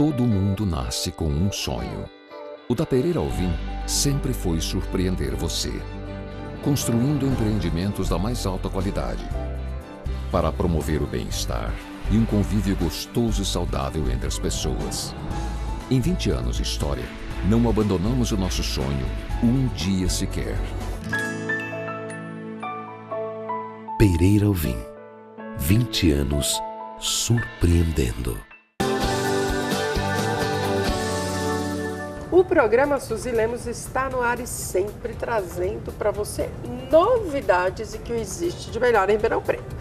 Todo mundo nasce com um sonho. O da Pereira Alvim sempre foi surpreender você, construindo empreendimentos da mais alta qualidade, para promover o bem-estar e um convívio gostoso e saudável entre as pessoas. Em 20 anos de história, não abandonamos o nosso sonho um dia sequer. Pereira Alvim, 20 anos surpreendendo. O programa Suzy Lemos está no ar e sempre trazendo para você novidades e que existe de melhor em Ribeirão Preto.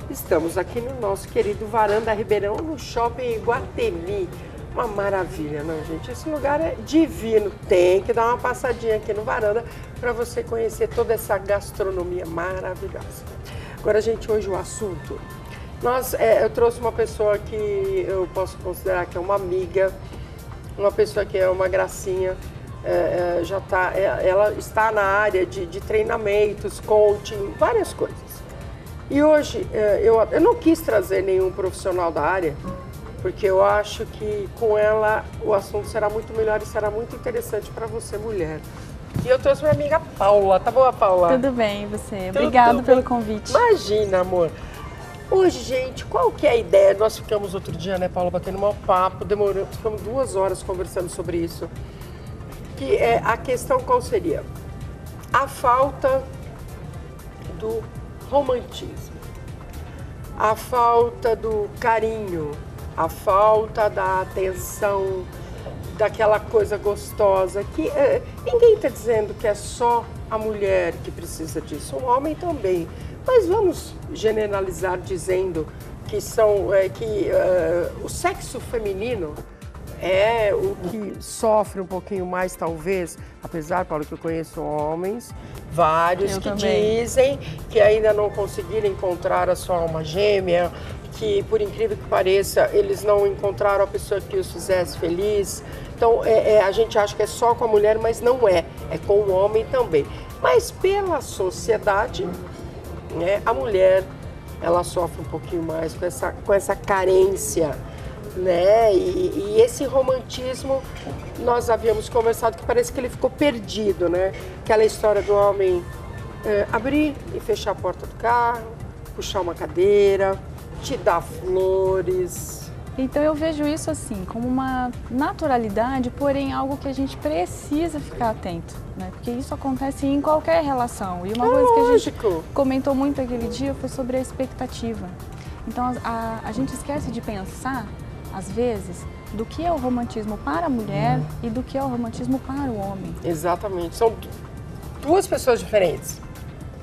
Estamos aqui no nosso querido Varanda Ribeirão, no Shopping Iguatemi. Uma maravilha, não, gente? Esse lugar é divino. Tem que dar uma passadinha aqui no Varanda para você conhecer toda essa gastronomia maravilhosa. Agora, gente, hoje o assunto... eu trouxe uma pessoa que eu posso considerar que é uma amiga, uma pessoa que é uma gracinha, ela está na área de treinamentos, coaching, várias coisas. E hoje eu não quis trazer nenhum profissional da área, porque eu acho que com ela o assunto será muito melhor e será muito interessante para você, mulher. E eu trouxe minha amiga Paula. Tá boa, Paula? Tudo bem, e você? Obrigada pelo convite. Imagina, amor. Hoje, gente, qual que é a ideia? Nós ficamos outro dia, né, Paula, batendo um papo, ficamos 2 horas conversando sobre isso. Que é a questão qual seria? A falta do romantismo, a falta do carinho, a falta da atenção, daquela coisa gostosa, que ninguém está dizendo que é só a mulher que precisa disso, o homem também. Mas vamos generalizar dizendo que o sexo feminino é o que sofre um pouquinho mais, talvez, apesar, Paulo, que eu conheço homens, vários que dizem que ainda não conseguiram encontrar a sua alma gêmea, que, por incrível que pareça, eles não encontraram a pessoa que os fizesse feliz. Então, a gente acha que é só com a mulher, mas não é. É com o homem também. Mas pela sociedade, né, a mulher, ela sofre um pouquinho mais com essa carência, né? E esse romantismo, nós havíamos conversado que parece que ele ficou perdido, né? Aquela história do homem abrir e fechar a porta do carro, puxar uma cadeira, te dar flores. Então eu vejo isso assim, como uma naturalidade, porém algo que a gente precisa ficar atento, né? Porque isso acontece em qualquer relação. E uma coisa que a gente comentou muito aquele dia foi sobre a expectativa. Então a gente esquece de pensar, às vezes, do que é o romantismo para a mulher e do que é o romantismo para o homem. Exatamente. São 2 pessoas diferentes.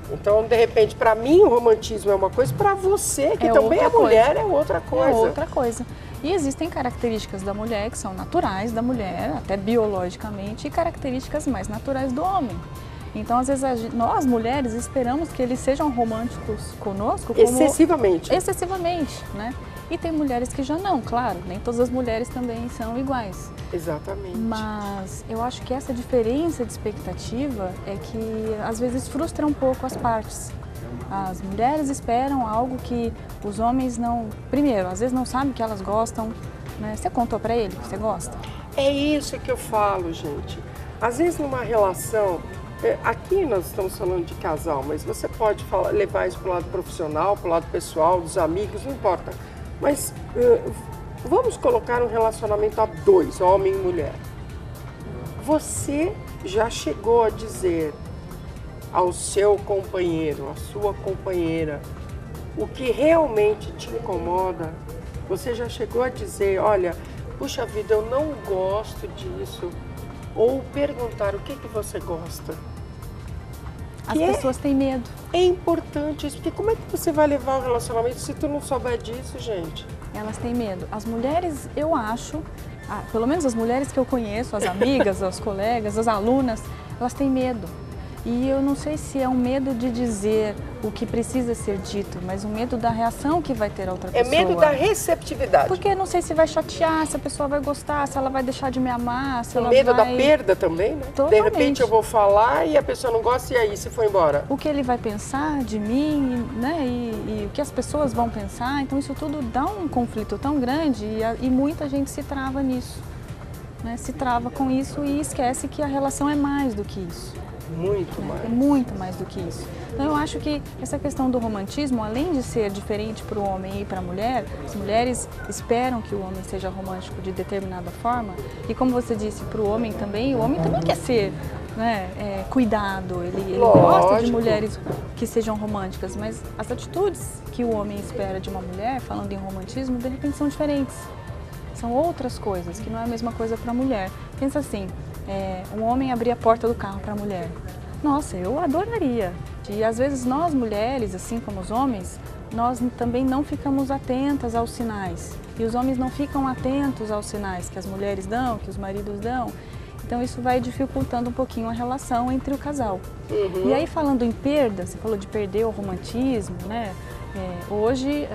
Então, de repente, para mim o romantismo é uma coisa, para você, que também é mulher, é outra coisa. É outra coisa. E existem características da mulher que são naturais da mulher, até biologicamente, e características mais naturais do homem. Então, às vezes, nós mulheres esperamos que eles sejam românticos conosco como... Excessivamente. Excessivamente, né? E tem mulheres que já não, claro, nem todas as mulheres também são iguais. Exatamente. Mas eu acho que essa diferença de expectativa é que às vezes frustra um pouco as partes. As mulheres esperam algo que os homens não... Primeiro, às vezes não sabem que elas gostam, né? Você contou pra ele que você gosta? É isso que eu falo, gente. Às vezes numa relação... Aqui nós estamos falando de casal, mas você pode levar isso para o lado profissional, para o lado pessoal, dos amigos, não importa. Mas vamos colocar um relacionamento a 2, homem e mulher. Você já chegou a dizer ao seu companheiro, à sua companheira, o que realmente te incomoda? Você já chegou a dizer, olha, puxa vida, eu não gosto disso. Ou perguntar o que você gosta. As pessoas têm medo. É importante isso, porque como é que você vai levar o relacionamento se tu não souber disso, gente? Elas têm medo. As mulheres, eu acho, pelo menos as mulheres que eu conheço, as amigas, as colegas, as alunas, elas têm medo. E eu não sei se é um medo de dizer o que precisa ser dito, mas um medo da reação que vai ter a outra pessoa. É medo da receptividade. Porque não sei se vai chatear, se a pessoa vai gostar, se ela vai deixar de me amar, se ela medo vai... da perda também, né? Totalmente. De repente eu vou falar e a pessoa não gosta e aí se for embora. O que ele vai pensar de mim, né? E o que as pessoas vão pensar. Então isso tudo dá um conflito tão grande e muita gente se trava nisso. Né? Se trava com isso e esquece que a relação é mais do que isso. Muito mais. É muito mais do que isso. Então eu acho que essa questão do romantismo, além de ser diferente para o homem e para a mulher, as mulheres esperam que o homem seja romântico de determinada forma. E como você disse, para o homem também quer ser, né, cuidado, ele gosta de mulheres que sejam românticas, mas as atitudes que o homem espera de uma mulher, falando em romantismo, de repente são diferentes. São outras coisas, que não é a mesma coisa para a mulher. Pensa assim, um homem abrir a porta do carro para a mulher. Nossa, eu adoraria. E às vezes nós mulheres, assim como os homens, nós também não ficamos atentas aos sinais. E os homens não ficam atentos aos sinais que as mulheres dão, que os maridos dão. Então isso vai dificultando um pouquinho a relação entre o casal. E aí falando em perda, você falou de perder o romantismo, né? Hoje...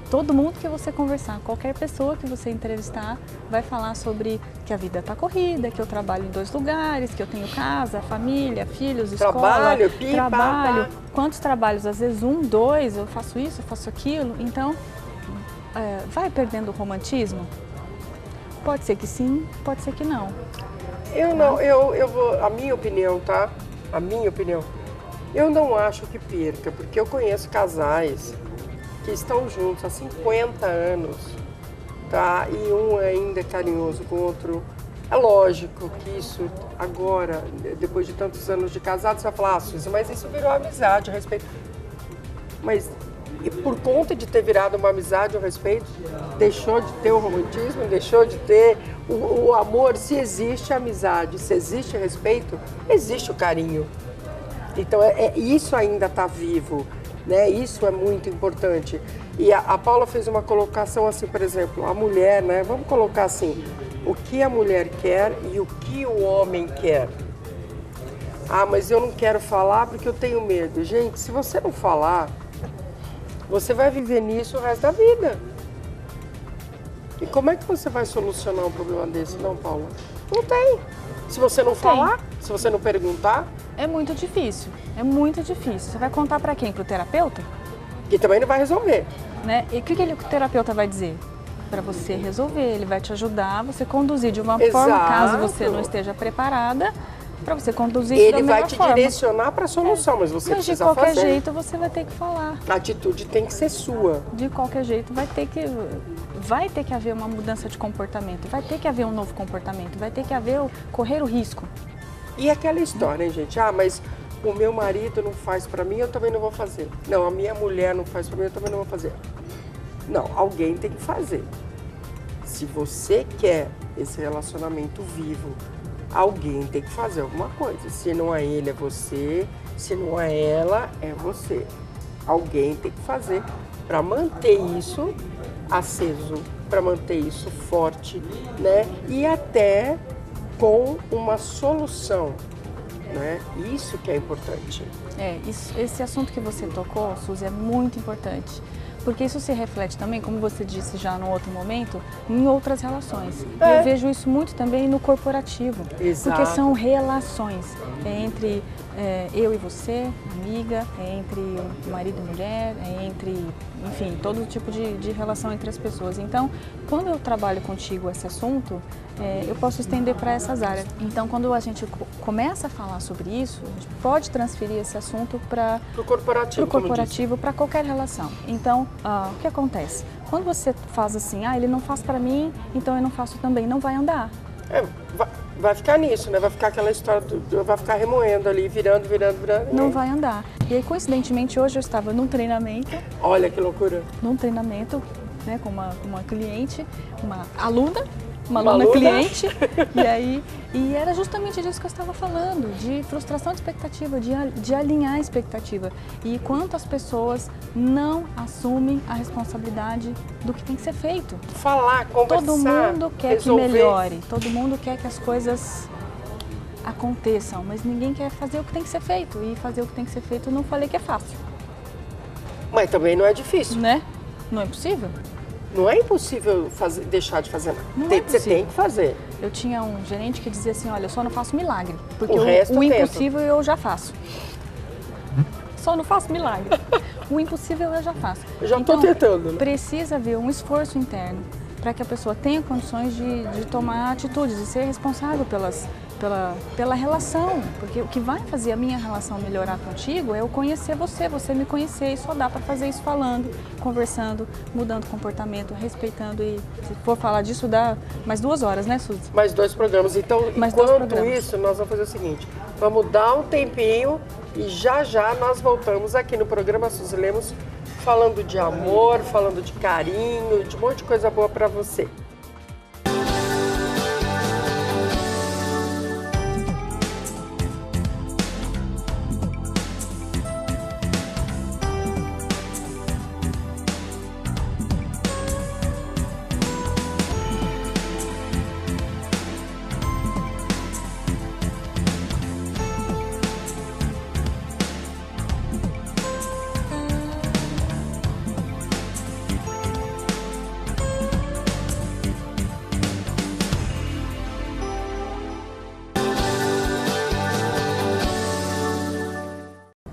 todo mundo que você conversar, qualquer pessoa que você entrevistar, vai falar sobre que a vida está corrida, que eu trabalho em 2 lugares, que eu tenho casa, família, filhos, escola, trabalho. Quantos trabalhos? Às vezes 1, 2, eu faço isso, eu faço aquilo. Então, vai perdendo o romantismo? Pode ser que sim, pode ser que não. Eu vou, a minha opinião, tá? A minha opinião. Eu não acho que perca, porque eu conheço casais que estão juntos há 50 anos, tá? E um ainda é carinhoso com o outro. É lógico que isso agora, depois de tantos anos de casado, você vai falar, Suzy, mas isso virou amizade, a respeito. Mas e por conta de ter virado uma amizade, o respeito, deixou de ter o romantismo, deixou de ter o amor. Se existe amizade, se existe respeito, existe o carinho. Então isso ainda está vivo. Né? Isso é muito importante. E a Paula fez uma colocação assim, por exemplo, a mulher, né? Vamos colocar assim, o que a mulher quer e o que o homem quer. Ah, mas eu não quero falar porque eu tenho medo. Gente, se você não falar, você vai viver nisso o resto da vida. E como é que você vai solucionar um problema desse, não, Paula? Não tem. Se você não falar, se você não perguntar... É muito difícil, é muito difícil. Você vai contar para quem? Para o terapeuta? Que também não vai resolver. Né? E o que o terapeuta vai dizer? Para você resolver, ele vai te ajudar a você conduzir de uma forma, caso você não esteja preparada, para você conduzir da melhor forma. Ele vai te direcionar para a solução, mas você precisa fazer. Mas de qualquer jeito você vai ter que falar. A atitude tem que ser sua. De qualquer jeito vai ter que haver uma mudança de comportamento, vai ter que haver um novo comportamento, vai ter que haver correr o risco. E aquela história, hein, gente? Ah, mas o meu marido não faz pra mim, eu também não vou fazer. Não, a minha mulher não faz pra mim, eu também não vou fazer. Não, alguém tem que fazer. Se você quer esse relacionamento vivo, alguém tem que fazer alguma coisa. Se não é ele, é você. Se não é ela, é você. Alguém tem que fazer pra manter isso aceso, pra manter isso forte, né? E até... com uma solução, né? Isso que é importante. Esse assunto que você tocou, Suzy, é muito importante. Porque isso se reflete também, como você disse já no outro momento, em outras relações. Eu vejo isso muito também no corporativo. Exato. Porque são relações entre eu e você, amiga, entre marido e mulher, entre, enfim, todo tipo de relação entre as pessoas. Então, quando eu trabalho contigo esse assunto, eu posso estender para essas áreas. Então, quando a gente começa a falar sobre isso, a gente pode transferir esse assunto para o corporativo, para qualquer relação. Então, o que acontece? Quando você faz assim, ele não faz para mim, então eu não faço também, não vai andar. Vai ficar nisso, né? Vai ficar aquela história, vai ficar remoendo ali, virando. Não vai andar. E aí, coincidentemente, hoje eu estava num treinamento. Olha que loucura. Num treinamento, né, com uma cliente, uma aluna cliente, e era justamente disso que eu estava falando, de frustração de expectativa, de alinhar a expectativa. E quantas pessoas não assumem a responsabilidade do que tem que ser feito. Falar, conversar, todo mundo quer resolver. Que melhore, todo mundo quer que as coisas aconteçam, mas ninguém quer fazer o que tem que ser feito. E fazer o que tem que ser feito, eu não falei que é fácil. Mas também não é difícil. Né? Não é impossível? Não é impossível deixar de fazer nada. Você tem que fazer. Eu tinha um gerente que dizia assim, olha, eu só não faço milagre. Porque o impossível eu já faço. Só não faço milagre. O impossível eu já faço. Eu já estou tentando. Né? Precisa haver um esforço interno para que a pessoa tenha condições de tomar atitudes, de ser responsável pela relação. Porque o que vai fazer a minha relação melhorar contigo é eu conhecer você me conhecer. E só dá para fazer isso falando, conversando, mudando comportamento, respeitando. E se for falar disso, dá mais 2 horas, né, Suzy? Mais 2 programas. Então, enquanto isso, nós vamos fazer o seguinte. Vamos dar um tempinho e já nós voltamos aqui no programa Suzy Lemos falando de amor, falando de carinho, de um monte de coisa boa para você.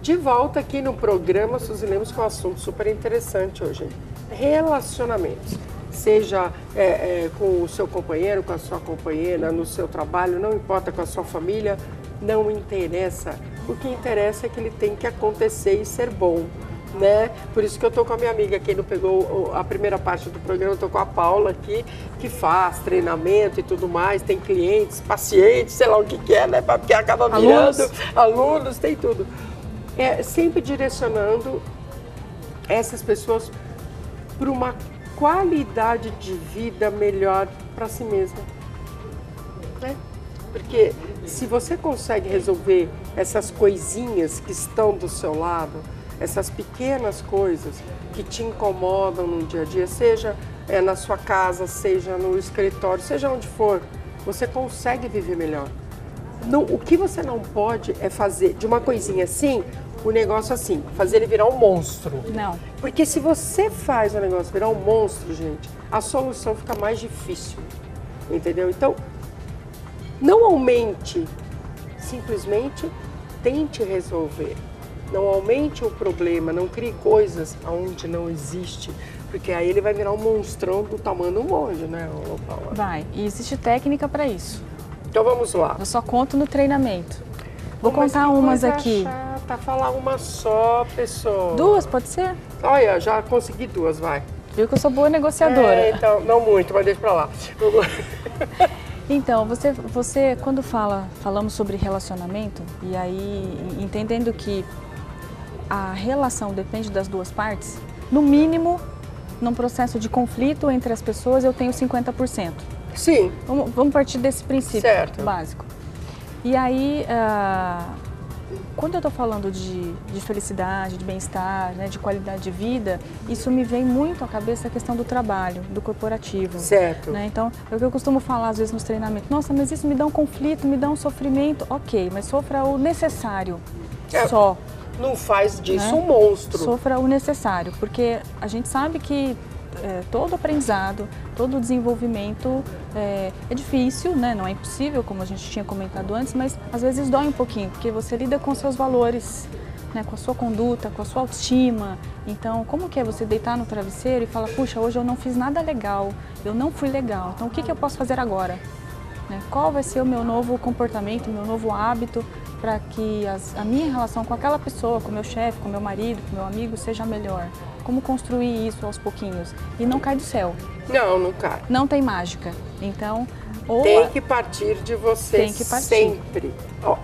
De volta aqui no programa Suzy Lemos com um assunto super interessante hoje. Relacionamentos. Seja com o seu companheiro, com a sua companheira, no seu trabalho, não importa, com a sua família, não interessa. O que interessa é que ele tem que acontecer e ser bom, né? Por isso que eu tô com a minha amiga, quem não pegou a primeira parte do programa, eu tô com a Paula aqui, que faz treinamento e tudo mais, tem clientes, pacientes, sei lá o que é, né? Porque acaba virando alunos, tem tudo. Sempre direcionando essas pessoas para uma qualidade de vida melhor para si mesma, né? Porque se você consegue resolver essas coisinhas que estão do seu lado, essas pequenas coisas que te incomodam no dia a dia, seja na sua casa, seja no escritório, seja onde for, você consegue viver melhor. O que você não pode é fazer de uma coisinha assim, o negócio assim, fazer ele virar um monstro. Não. Porque se você faz o negócio virar um monstro, gente, a solução fica mais difícil, entendeu? Então, não aumente, simplesmente tente resolver. Não aumente o problema, não crie coisas onde não existe, porque aí ele vai virar um monstrão do tamanho do monge, né, Paula? Vai, e existe técnica para isso. Então vamos lá. Eu só conto no treinamento. Vou contar umas aqui. Chata, falar uma só, pessoa. 2, pode ser? Olha, já consegui 2, vai. Viu que eu sou boa negociadora. Então, não muito, mas deixa pra lá. Então, você quando falamos sobre relacionamento, e aí entendendo que a relação depende das 2 partes, no mínimo, num processo de conflito entre as pessoas, eu tenho 50%. Sim. Vamos partir desse princípio básico. E aí, quando eu estou falando de felicidade, de bem-estar, né, de qualidade de vida, isso me vem muito à cabeça a questão do trabalho, do corporativo. Certo. Né? Então, é o que eu costumo falar às vezes nos treinamentos. Nossa, mas isso me dá um conflito, me dá um sofrimento. Ok, mas sofra o necessário só. Não faz disso um monstro. Sofra o necessário, porque a gente sabe que todo aprendizado, todo desenvolvimento é difícil, né? Não é impossível, como a gente tinha comentado antes, mas às vezes dói um pouquinho, porque você lida com seus valores, né? Com a sua conduta, com a sua autoestima. Então, como que é você deitar no travesseiro e falar, puxa, hoje eu não fiz nada legal, eu não fui legal, então o que eu posso fazer agora? Né? Qual vai ser o meu novo comportamento, o meu novo hábito para que a minha relação com aquela pessoa, com o meu chefe, com o meu marido, com o meu amigo, seja melhor? Como construir isso aos pouquinhos? E não cai do céu. Não cai. Não tem mágica. Então, tem que partir de você. Tem que partir. Sempre.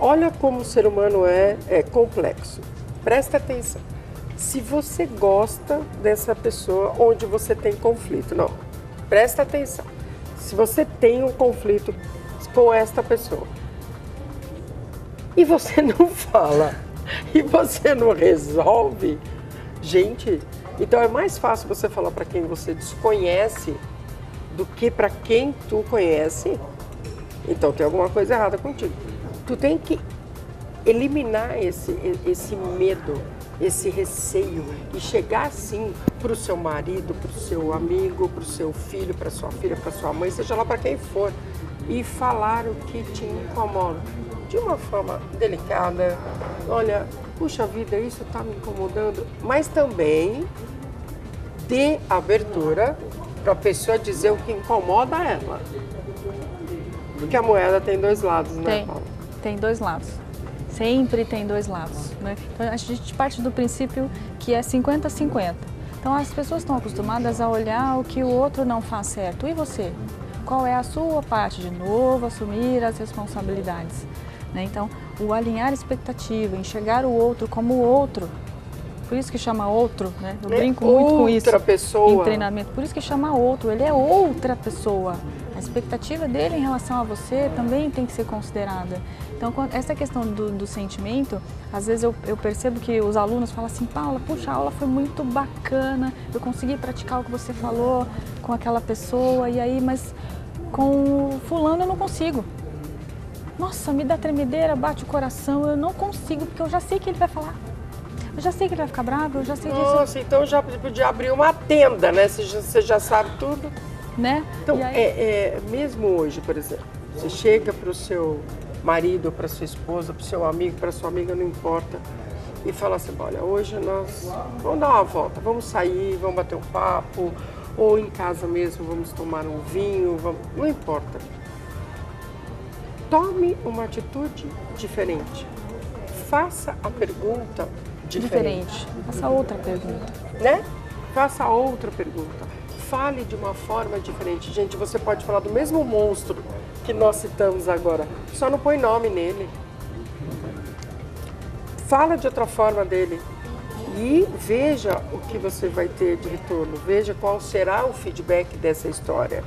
Olha como o ser humano é complexo. Presta atenção. Se você gosta dessa pessoa onde você tem conflito, não. Presta atenção. Se você tem um conflito com esta pessoa e você não fala e você não resolve, gente, então é mais fácil você falar para quem você desconhece do que para quem tu conhece. Então tem alguma coisa errada contigo. Tu tem que eliminar esse medo, esse receio e chegar assim para o seu marido, para o seu amigo, para o seu filho, para sua filha, para sua mãe, seja lá para quem for, e falar o que te incomoda de uma forma delicada. Olha, puxa vida, isso está me incomodando, mas também dê abertura para a pessoa dizer o que incomoda ela. Porque a moeda tem dois lados, né, Paula? Tem dois lados. Sempre tem dois lados, né? Então, a gente parte do princípio que é 50-50. Então, as pessoas estão acostumadas a olhar o que o outro não faz certo. E você? Qual é a sua parte? De novo, assumir as responsabilidades, né? Então, o alinhar expectativa, enxergar o outro como o outro. Por isso que chama outro, né? Eu brinco muito com isso. Outra pessoa. Em treinamento. Por isso que chama outro. Ele é outra pessoa. A expectativa dele em relação a você também tem que ser considerada. Então, essa questão do sentimento, às vezes eu percebo que os alunos falam assim, Paula, puxa, a aula foi muito bacana, eu consegui praticar o que você falou com aquela pessoa, e aí, mas com o fulano eu não consigo. Nossa, me dá tremedeira, bate o coração, eu não consigo, porque eu já sei que ele vai falar. Eu já sei que ele vai ficar bravo, eu já sei disso. Nossa, então já podia abrir uma tenda, né? Você já sabe tudo. Né? Então, mesmo hoje, por exemplo, você chega para o seu marido, para sua esposa, para o seu amigo, para sua amiga, não importa, e fala assim, olha, hoje nós vamos dar uma volta, vamos sair, vamos bater um papo, ou em casa mesmo, vamos tomar um vinho, não importa. Tome uma atitude diferente. Faça a pergunta diferente. Faça outra pergunta. Né? Faça outra pergunta. Fale de uma forma diferente. Gente, você pode falar do mesmo monstro que nós citamos agora, só não põe nome nele. Fala de outra forma dele e veja o que você vai ter de retorno. Veja qual será o feedback dessa história.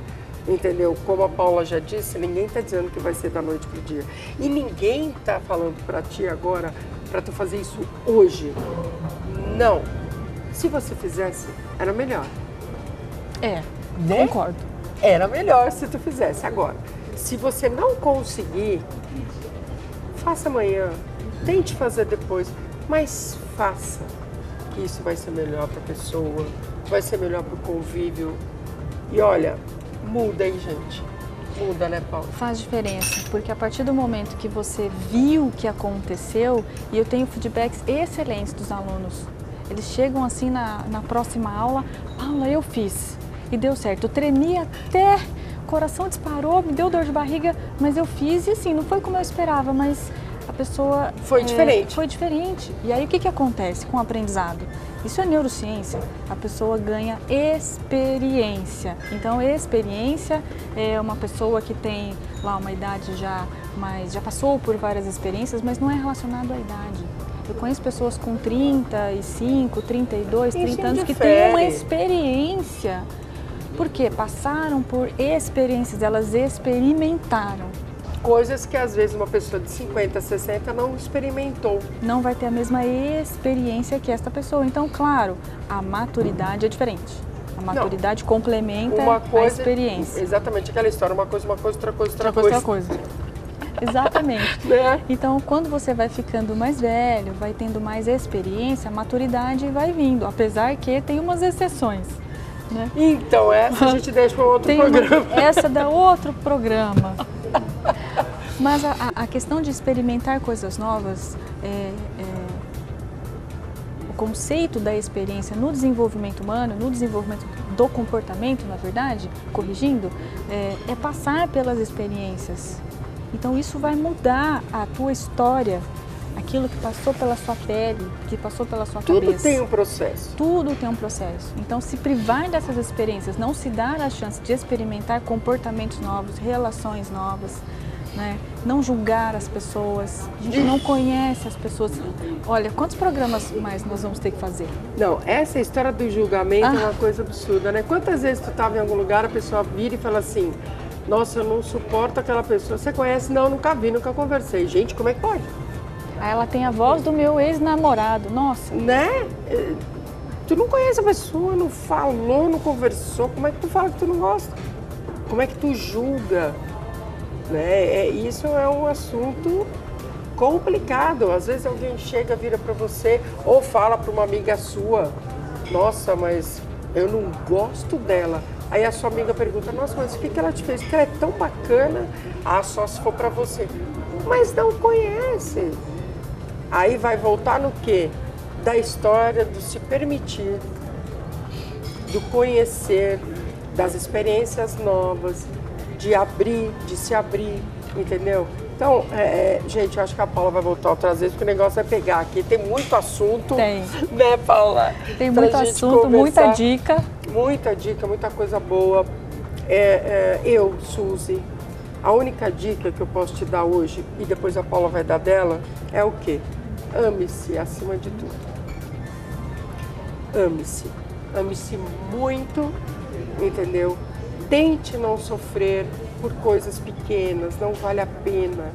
Entendeu? Como a Paula já disse, ninguém está dizendo que vai ser da noite pro dia. E ninguém está falando para ti agora para tu fazer isso hoje. Não. Se você fizesse, era melhor. Né? Concordo. Era melhor se tu fizesse agora. Se você não conseguir, faça amanhã, tente fazer depois, mas faça, que isso vai ser melhor para a pessoa, vai ser melhor para o convívio. E olha, muda, hein, gente? Muda, né, Paula? Faz diferença, porque a partir do momento que você viu o que aconteceu, e eu tenho feedbacks excelentes dos alunos, eles chegam assim na próxima aula, Paula, eu fiz. E deu certo, eu tremi até, o coração disparou, me deu dor de barriga, mas eu fiz e assim, não foi como eu esperava, mas a pessoa... Foi diferente. Foi diferente. E aí o que acontece com o aprendizado? Isso é neurociência, a pessoa ganha experiência. Então, experiência é uma pessoa que tem lá uma idade já passou por várias experiências, mas não é relacionado à idade. Eu conheço pessoas com 35, 32, 30 anos que têm uma experiência. Porque passaram por experiências, elas experimentaram. Coisas que às vezes uma pessoa de 50, 60 não experimentou. Não vai ter a mesma experiência que esta pessoa. Então, claro, a maturidade é diferente. A maturidade complementa a experiência. Exatamente, aquela história, uma coisa, outra coisa. Exatamente. Né? Então, quando você vai ficando mais velho, vai tendo mais experiência, a maturidade vai vindo, apesar que tem umas exceções. Né? Então, essa a gente deixa para outro programa. Essa dá outro programa. Mas a questão de experimentar coisas novas, o conceito da experiência no desenvolvimento humano, no desenvolvimento do comportamento, na verdade, corrigindo, é passar pelas experiências. Então isso vai mudar a tua história, aquilo que passou pela sua pele, que passou pela sua cabeça. Tudo tem um processo. Tudo tem um processo. Então, se privar dessas experiências, não se dar a chance de experimentar comportamentos novos, relações novas, né? Não julgar as pessoas. A gente não conhece as pessoas. Olha, quantos programas mais nós vamos ter que fazer? Não, essa história do julgamento é uma coisa absurda, né? Quantas vezes tu estava em algum lugar, a pessoa vira e fala assim, nossa, eu não suporto aquela pessoa. Você conhece? Não, nunca vi, nunca conversei. Gente, como é que pode? Aí ela tem a voz do meu ex-namorado, nossa. Né? Tu não conhece a pessoa, não falou, não conversou, como é que tu fala que tu não gosta? Como é que tu julga? Né? Isso é um assunto complicado. Às vezes alguém chega, vira para você ou fala para uma amiga sua, nossa, mas eu não gosto dela. Aí a sua amiga pergunta, nossa, mas o que ela te fez? Porque ela é tão bacana. Ah, só se for para você. Mas não conhece. Aí vai voltar no quê? Da história do se permitir, do conhecer, das experiências novas, de abrir, de se abrir, entendeu? Então, gente, eu acho que a Paula vai voltar outras vezes, porque o negócio vai pegar aqui. Tem muito assunto. Tem. Né, Paula? Tem muito assunto, muita dica. Muita dica, muita coisa boa. Eu, Suzy, a única dica que eu posso te dar hoje, e depois a Paula vai dar dela, é o quê? Ame-se acima de tudo. Ame-se. Ame-se muito, entendeu? Tente não sofrer por coisas pequenas, não vale a pena.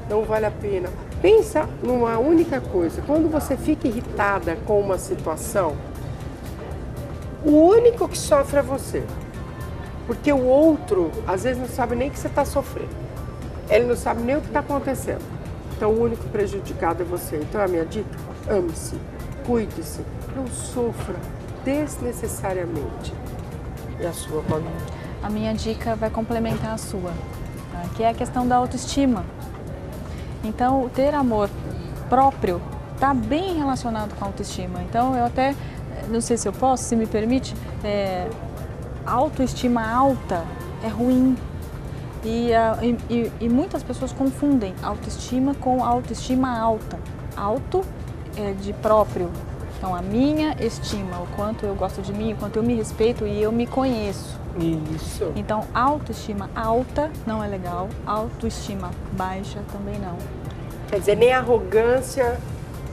Não vale a pena. Pensa numa única coisa, quando você fica irritada com uma situação, o único que sofre é você. Porque o outro, às vezes, não sabe nem que você está sofrendo. Ele não sabe nem o que está acontecendo. Então, o único prejudicado é você. Então, a minha dica, ame-se, cuide-se, não sofra desnecessariamente. E a sua, Paulinha? A minha dica vai complementar a sua, tá? Que é a questão da autoestima. Então, ter amor próprio está bem relacionado com a autoestima. Então, eu até, não sei se eu posso, se me permite, autoestima alta é ruim. E muitas pessoas confundem autoestima com autoestima alta. Alto é de próprio. Então, a minha estima, o quanto eu gosto de mim, o quanto eu me respeito e eu me conheço. Isso. Então, autoestima alta não é legal, autoestima baixa também não. Quer dizer, nem arrogância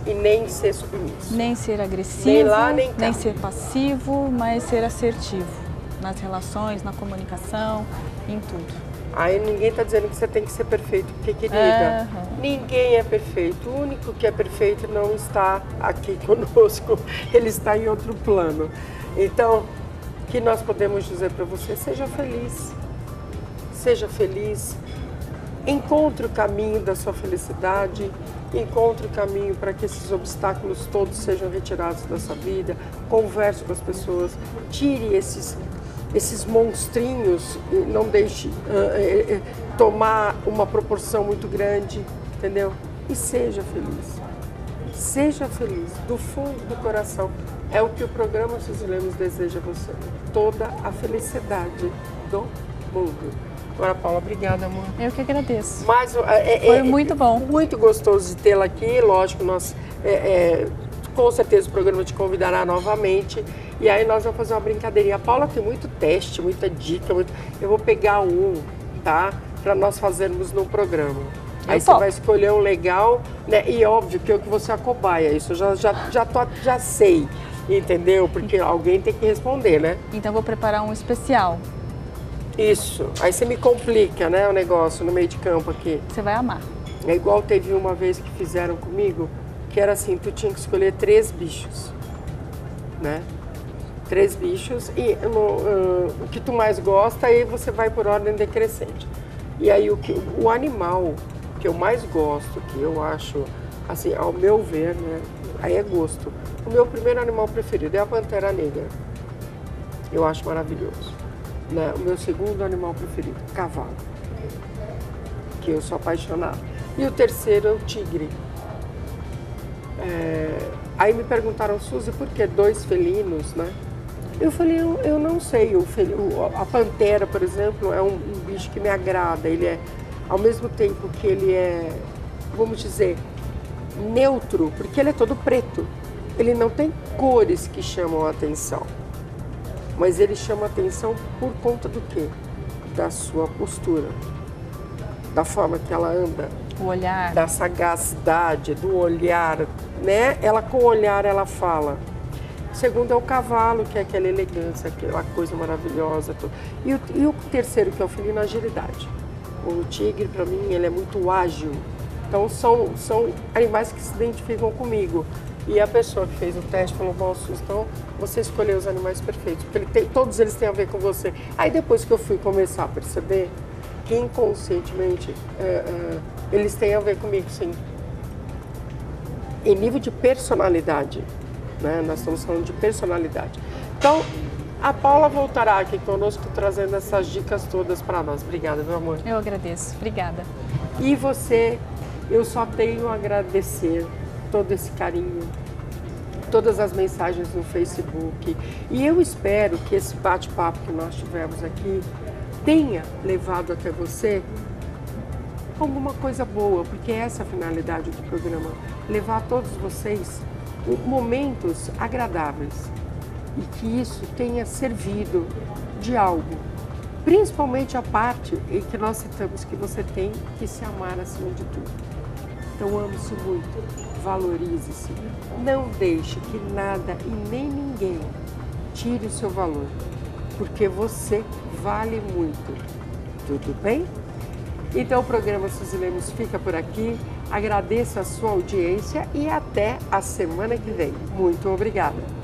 e nem ser submisso. Nem ser agressivo, nem lá, nem cá. Nem ser passivo, mas ser assertivo nas relações, na comunicação, em tudo. Aí ninguém está dizendo que você tem que ser perfeito, porque, querida, ninguém é perfeito. O único que é perfeito não está aqui conosco, ele está em outro plano. Então, o que nós podemos dizer para você? Seja feliz. Seja feliz. Encontre o caminho da sua felicidade, encontre o caminho para que esses obstáculos todos sejam retirados da sua vida. Converse com as pessoas, tire esses monstrinhos, não deixe tomar uma proporção muito grande, entendeu? E seja feliz. Seja feliz, do fundo do coração. É o que o programa Suzy Lemos deseja a você. Toda a felicidade do mundo. Agora, Paula, obrigada, amor. Eu que agradeço. Mas, foi muito bom. Muito gostoso de tê-la aqui. Lógico, nós, com certeza, o programa te convidará novamente. E aí nós vamos fazer uma brincadeirinha. A Paula tem muito teste, muita dica. Eu vou pegar tá? Para nós fazermos no programa. Aí você vai escolher um legal, né? E óbvio que eu que você é a cobaia. Isso eu já sei, entendeu? Porque alguém tem que responder, né? Então eu vou preparar um especial. Isso. Aí você me complica, né, o negócio no meio de campo aqui. Você vai amar. É igual teve uma vez que fizeram comigo, que era assim, tu tinha que escolher 3 bichos, né? 3 bichos e o que tu mais gosta, aí você vai por ordem decrescente. E aí o animal que eu mais gosto, que eu acho, assim, ao meu ver, né, aí é gosto. O meu primeiro animal preferido é a pantera negra. Eu acho maravilhoso. Né? O meu segundo animal preferido, cavalo, que eu sou apaixonada. E o terceiro é o tigre. Aí me perguntaram, Suzy, por que 2 felinos, né? Eu falei, eu não sei. A pantera, por exemplo, é um bicho que me agrada. Ele é, ao mesmo tempo que ele é, vamos dizer, neutro, porque ele é todo preto. Ele não tem cores que chamam a atenção. Mas ele chama atenção por conta do quê? Da sua postura, da forma que ela anda. O olhar. Da sagacidade, do olhar, né? Ela com o olhar ela fala. O segundo é o cavalo, que é aquela elegância, aquela coisa maravilhosa. E o terceiro, que é o felino, a agilidade. O tigre, para mim, ele é muito ágil. Então são animais que se identificam comigo. E a pessoa que fez o teste falou, bom, Suzy, então você escolheu os animais perfeitos, porque todos eles têm a ver com você. Aí depois que eu fui começar a perceber que inconscientemente eles têm a ver comigo, sim. Em nível de personalidade, né? Nós estamos falando de personalidade. Então, a Paula voltará aqui conosco trazendo essas dicas todas para nós. Obrigada, meu amor. Eu agradeço. Obrigada. E você, eu só tenho a agradecer todo esse carinho, todas as mensagens no Facebook. E eu espero que esse bate-papo que nós tivemos aqui tenha levado até você alguma coisa boa, porque essa é a finalidade do programa, levar a todos vocês momentos agradáveis e que isso tenha servido de algo, principalmente a parte em que nós citamos que você tem que se amar acima de tudo. Então ame-se muito, valorize-se, não deixe que nada e nem ninguém tire o seu valor, porque você vale muito, tudo bem? Então o programa Suzy Lemos fica por aqui, agradeço a sua audiência e até a semana que vem. Muito obrigada!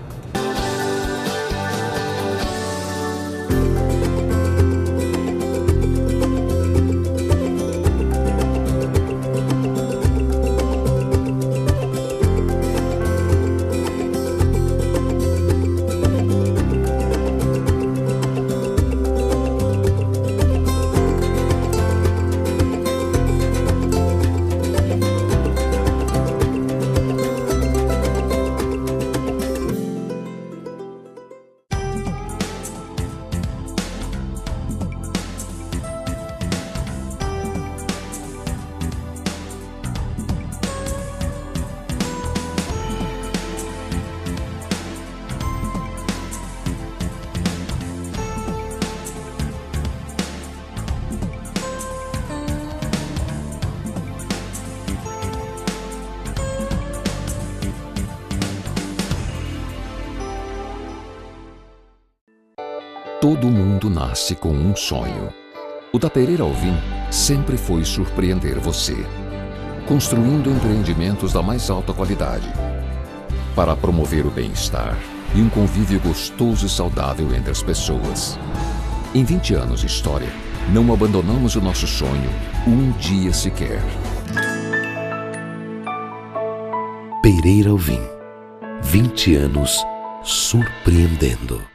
Todo mundo nasce com um sonho. O da Pereira Alvim sempre foi surpreender você, construindo empreendimentos da mais alta qualidade, para promover o bem-estar e um convívio gostoso e saudável entre as pessoas. Em 20 anos de história, não abandonamos o nosso sonho um dia sequer. Pereira Alvim, 20 anos surpreendendo.